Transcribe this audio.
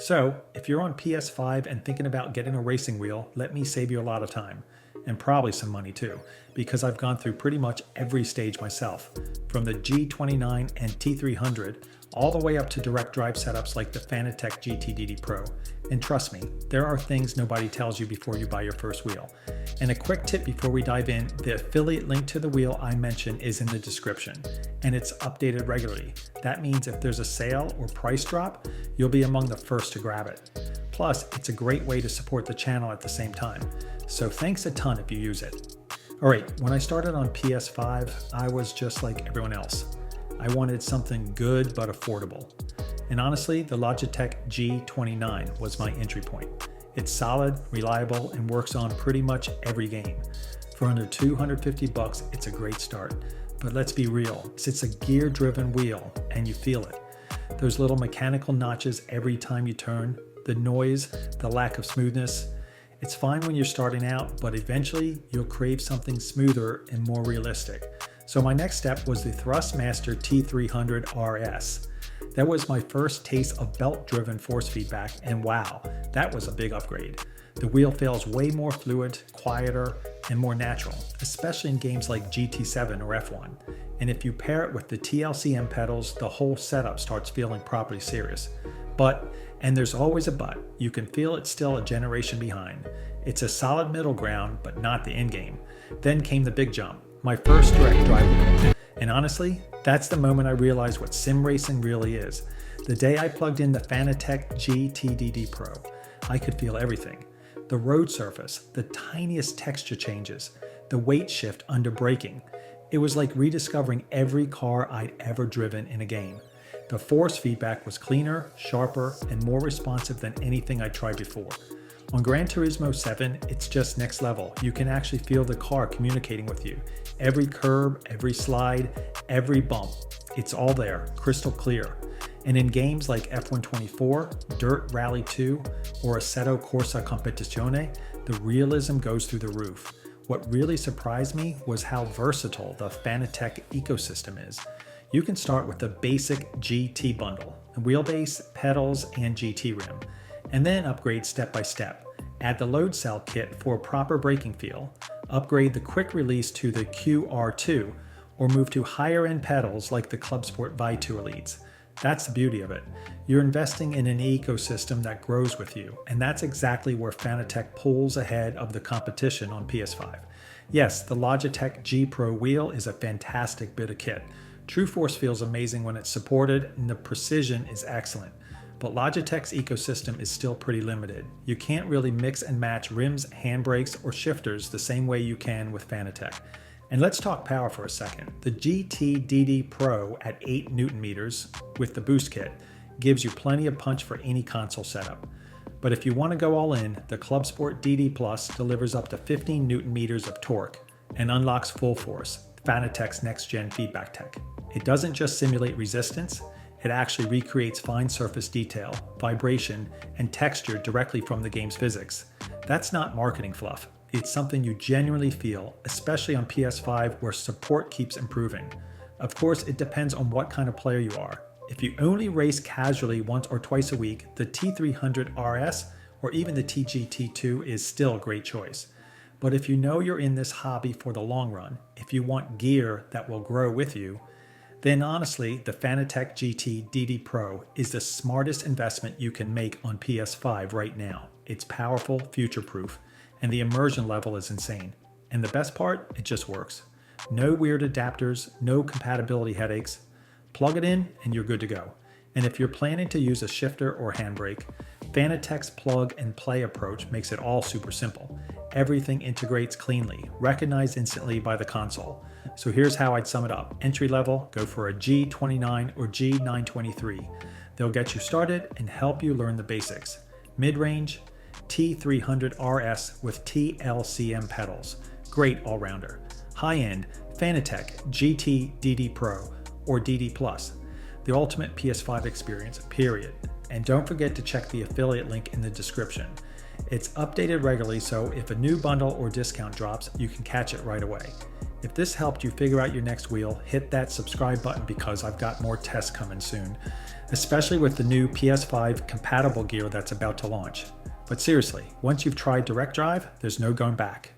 So, if you're on PS5 and thinking about getting a racing wheel, let me save you a lot of time. And probably some money too, because I've gone through pretty much every stage myself, from the G29 and T300 all the way up to direct drive setups like the Fanatec GTDD Pro. And trust me, there are things nobody tells you before you buy your first wheel. And a quick tip before we dive in, the affiliate link to the wheel I mentioned is in the description, and it's updated regularly. That means if there's a sale or price drop, you'll be among the first to grab it. Plus, it's a great way to support the channel at the same time. So thanks a ton if you use it. Alright, when I started on PS5, I was just like everyone else. I wanted something good but affordable. And honestly, the Logitech G29 was my entry point. It's solid, reliable, and works on pretty much every game. For under $250, it's a great start. But let's be real, it's a gear-driven wheel, and you feel it. Those little mechanical notches every time you turn, the noise, the lack of smoothness. It's fine when you're starting out, but eventually you'll crave something smoother and more realistic. So my next step was the Thrustmaster T300 RS. That was my first taste of belt-driven force feedback, and wow, that was a big upgrade. The wheel feels way more fluid, quieter, and more natural, especially in games like GT7 or F1. And if you pair it with the TLCM pedals, the whole setup starts feeling properly serious. But, and there's always a but, you can feel it's still a generation behind. It's a solid middle ground, but not the end game. Then came the big jump, my first direct drive wheel. And honestly, that's the moment I realized what sim racing really is. The day I plugged in the Fanatec GTDD Pro, I could feel everything. The road surface, the tiniest texture changes, the weight shift under braking. It was like rediscovering every car I'd ever driven in a game. The force feedback was cleaner, sharper, and more responsive than anything I'd tried before. On Gran Turismo 7, it's just next level. You can actually feel the car communicating with you. Every curb, every slide, every bump, it's all there, crystal clear. And in games like F124, Dirt Rally 2, or Assetto Corsa Competizione, the realism goes through the roof. What really surprised me was how versatile the Fanatec ecosystem is. You can start with the basic GT bundle, wheelbase, pedals, and GT rim, and then upgrade step by step. Add the load cell kit for a proper braking feel, upgrade the quick release to the QR2, or move to higher end pedals like the Club Sport Vi2 Elites. That's the beauty of it. You're investing in an ecosystem that grows with you, and that's exactly where Fanatec pulls ahead of the competition on PS5. Yes, the Logitech G Pro wheel is a fantastic bit of kit. True force feels amazing when it's supported, and the precision is excellent. But Logitech's ecosystem is still pretty limited. You can't really mix and match rims, handbrakes, or shifters the same way you can with Fanatec. And let's talk power for a second. The GTDD Pro at 8 Newton meters with the boost kit gives you plenty of punch for any console setup. But if you want to go all in, the Club Sport DD Plus delivers up to 15 Newton meters of torque and unlocks full force, Fanatec's next-gen feedback tech. It doesn't just simulate resistance, it actually recreates fine surface detail, vibration, and texture directly from the game's physics. That's not marketing fluff. It's something you genuinely feel, especially on PS5 where support keeps improving. Of course, it depends on what kind of player you are. If you only race casually once or twice a week, the T300 RS or even the TGT2 is still a great choice. But if you know you're in this hobby for the long run, if you want gear that will grow with you, then honestly, the Fanatec GT DD Pro is the smartest investment you can make on PS5 right now. It's powerful, future-proof, and the immersion level is insane. And the best part, it just works. No weird adapters, no compatibility headaches. Plug it in and you're good to go. And if you're planning to use a shifter or handbrake, Fanatec's plug and play approach makes it all super simple. Everything integrates cleanly, recognized instantly by the console. So here's how I'd sum it up. Entry level, go for a G29 or G923. They'll get you started and help you learn the basics. Mid-range, T300 RS with TLCM pedals. Great all-rounder. High-end, Fanatec GT DD Pro or DD Plus. The ultimate PS5 experience, period. And don't forget to check the affiliate link in the description. It's updated regularly, so if a new bundle or discount drops, you can catch it right away. If this helped you figure out your next wheel, hit that subscribe button because I've got more tests coming soon, especially with the new PS5 compatible gear that's about to launch. But seriously, once you've tried direct drive, there's no going back.